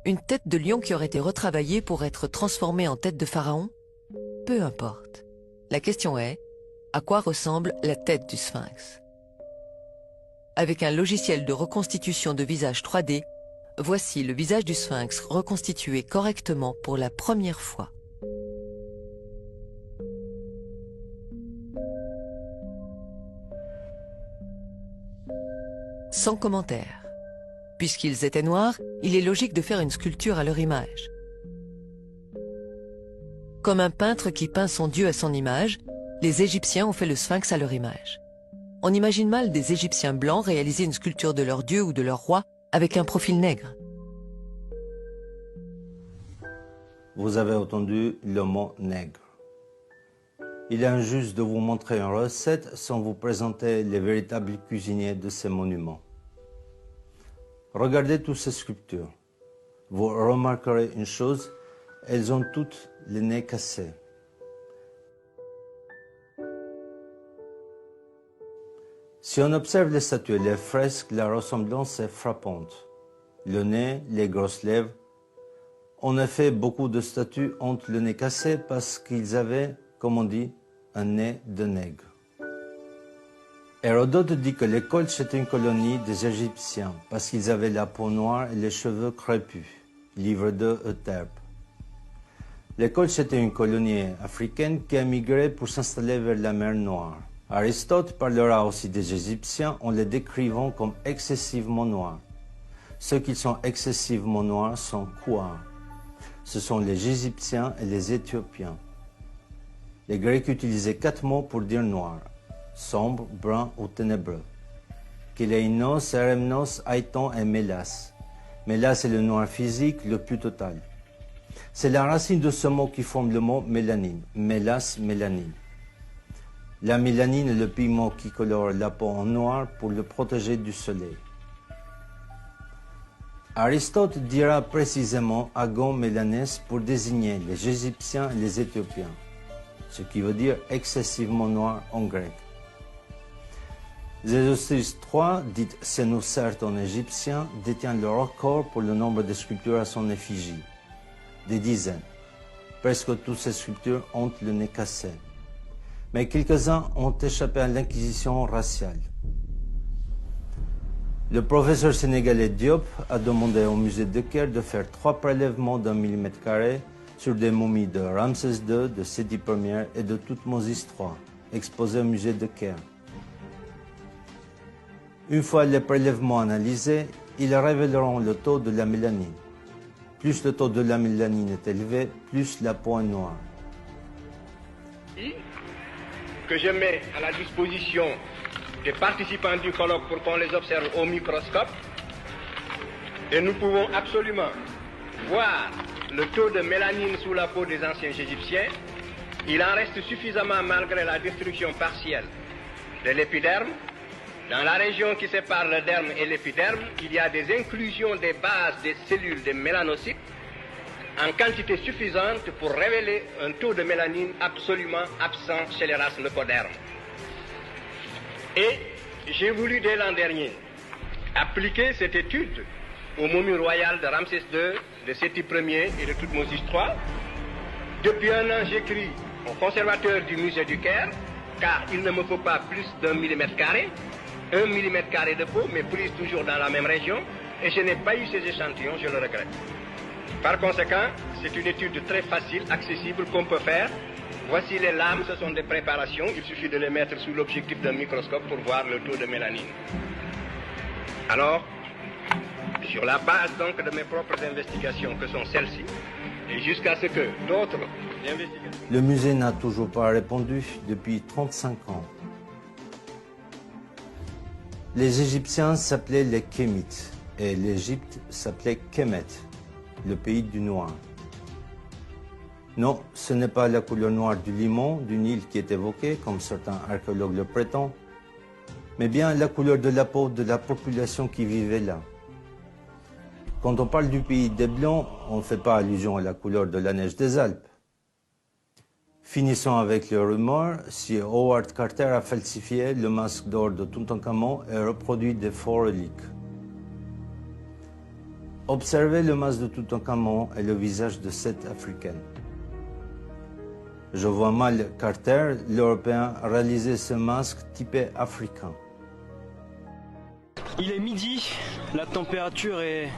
Une tête de lion qui aurait été retravaillée pour être transformée en tête de pharaon? Peu importe. La question est, à quoi ressemble la tête du sphinx? Avec un logiciel de reconstitution de visage 3D, voici le visage du sphinx reconstitué correctement pour la première fois. Sans commentaire. Puisqu'ils étaient noirs, il est logique de faire une sculpture à leur image. Comme un peintre qui peint son dieu à son image, les Égyptiens ont fait le sphinx à leur image. On imagine mal des Égyptiens blancs réaliser une sculpture de leur dieu ou de leur roi avec un profil nègre. Vous avez entendu le mot nègre. Il est injuste de vous montrer une recette sans vous présenter les véritables cuisiniers de ces monuments. Regardez toutes ces sculptures. Vous remarquerez une chose, elles ont toutes les nez cassés. Si on observe les statues et les fresques, la ressemblance est frappante. Le nez, les grosses lèvres. En effet, beaucoup de statues ont le nez cassé parce qu'ils avaient, comme on dit, un nez de nègre. Hérodote dit que les Colches étaient une colonie des Égyptiens parce qu'ils avaient la peau noire et les cheveux crépus. Livre 2, Euterpe. Les Colches étaient une colonie africaine qui a migré pour s'installer vers la mer Noire. Aristote parlera aussi des Égyptiens en les décrivant comme excessivement noirs. Ceux qui sont excessivement noirs sont quoi? Ce sont les Égyptiens et les Éthiopiens. Les Grecs utilisaient 4 mots pour dire noir: sombre, brun ou ténébreux. Kéleinos, Eremnos, Aiton et Mélas. Mélas est le noir physique le plus total. C'est la racine de ce mot qui forme le mot mélanine. Mélas, mélanine. La mélanine est le pigment qui colore la peau en noir pour le protéger du soleil. Aristote dira précisément agon mélanès pour désigner les Égyptiens et les Éthiopiens, ce qui veut dire excessivement noir en grec. Zézosis III, dite Sénoucerte en égyptien, détient le record pour le nombre de sculptures à son effigie. Des dizaines. Presque toutes ces sculptures ont le nez cassé. Mais quelques-uns ont échappé à l'inquisition raciale. Le professeur sénégalais Diop a demandé au musée de Caire de faire 3 prélèvements d'1 mm² sur des momies de Ramsès II, de Séti Ier et de Toutmosis III, exposées au musée de Caire. Une fois les prélèvements analysés, ils révéleront le taux de la mélanine. Plus le taux de la mélanine est élevé, plus la peau est noire. Que je mets à la disposition des participants du colloque pour qu'on les observe au microscope. Et nous pouvons absolument voir le taux de mélanine sous la peau des anciens Égyptiens. Il en reste suffisamment malgré la destruction partielle de l'épiderme. Dans la région qui sépare le derme et l'épiderme, il y a des inclusions des bases des cellules des mélanocytes en quantité suffisante pour révéler un taux de mélanine absolument absent chez les races leucodermes. Et j'ai voulu dès l'an dernier appliquer cette étude aux momies royales de Ramsès II, de Séti Ier et de Toutmosis III. Depuis un an, j'écris au conservateur du musée du Caire, car il ne me faut pas plus d'1 mm², 1 mm² de peau, mais prise toujours dans la même région, et je n'ai pas eu ces échantillons, je le regrette. Par conséquent, c'est une étude très facile, accessible, qu'on peut faire. Voici les lames, ce sont des préparations, il suffit de les mettre sous l'objectif d'un microscope pour voir le taux de mélanine. Alors, sur la base donc de mes propres investigations, que sont celles-ci, et jusqu'à ce que d'autres investigations... Le musée n'a toujours pas répondu depuis 35 ans. Les Égyptiens s'appelaient les Kémites et l'Égypte s'appelait Kémet, le pays du noir. Non, ce n'est pas la couleur noire du limon, du Nil qui est évoquée, comme certains archéologues le prétendent, mais bien la couleur de la peau de la population qui vivait là. Quand on parle du pays des Blancs, on ne fait pas allusion à la couleur de la neige des Alpes. Finissons avec les rumeurs, si Howard Carter a falsifié le masque d'or de Toutankhamon et reproduit des faux reliques. Observez le masque de Toutankhamon et le visage de cette Africaine. Je vois mal Carter, l'Européen, réaliser ce masque typé africain. Il est midi, la température est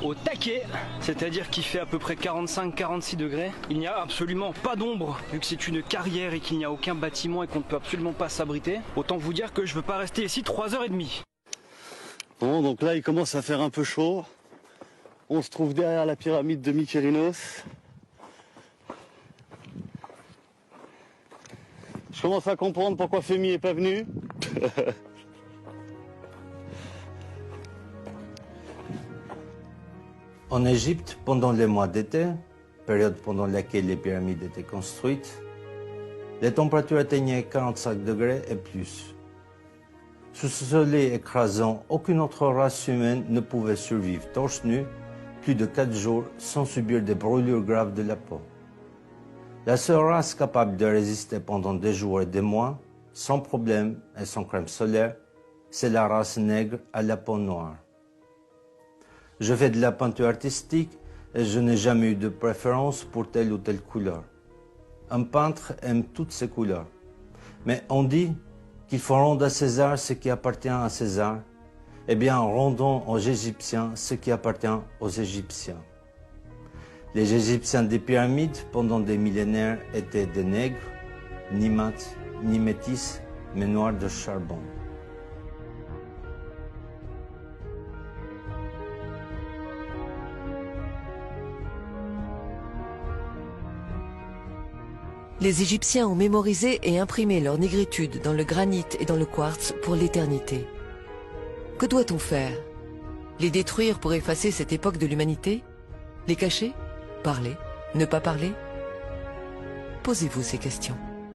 au taquet, c'est-à-dire qu'il fait à peu près 45-46 degrés. Il n'y a absolument pas d'ombre, vu que c'est une carrière et qu'il n'y a aucun bâtiment et qu'on ne peut absolument pas s'abriter. Autant vous dire que je ne veux pas rester ici 3h30. Bon, donc là il commence à faire un peu chaud. On se trouve derrière la pyramide de Mykérinos. Je commence à comprendre pourquoi Femi est pas venu. En Égypte, pendant les mois d'été, période pendant laquelle les pyramides étaient construites, les températures atteignaient 45 degrés et plus. Sous ce soleil écrasant, aucune autre race humaine ne pouvait survivre torse nu plus de 4 jours sans subir des brûlures graves de la peau. La seule race capable de résister pendant des jours et des mois, sans problème et sans crème solaire, c'est la race nègre à la peau noire. Je fais de la peinture artistique et je n'ai jamais eu de préférence pour telle ou telle couleur. Un peintre aime toutes ces couleurs. Mais on dit qu'il faut rendre à César ce qui appartient à César. Eh bien, rendons aux Égyptiens ce qui appartient aux Égyptiens. Les Égyptiens des pyramides, pendant des millénaires, étaient des nègres, ni mat, ni métis, mais noirs de charbon. Les Égyptiens ont mémorisé et imprimé leur négritude dans le granit et dans le quartz pour l'éternité. Que doit-on faire? Les détruire pour effacer cette époque de l'humanité? Les cacher? Parler? Ne pas parler? Posez-vous ces questions.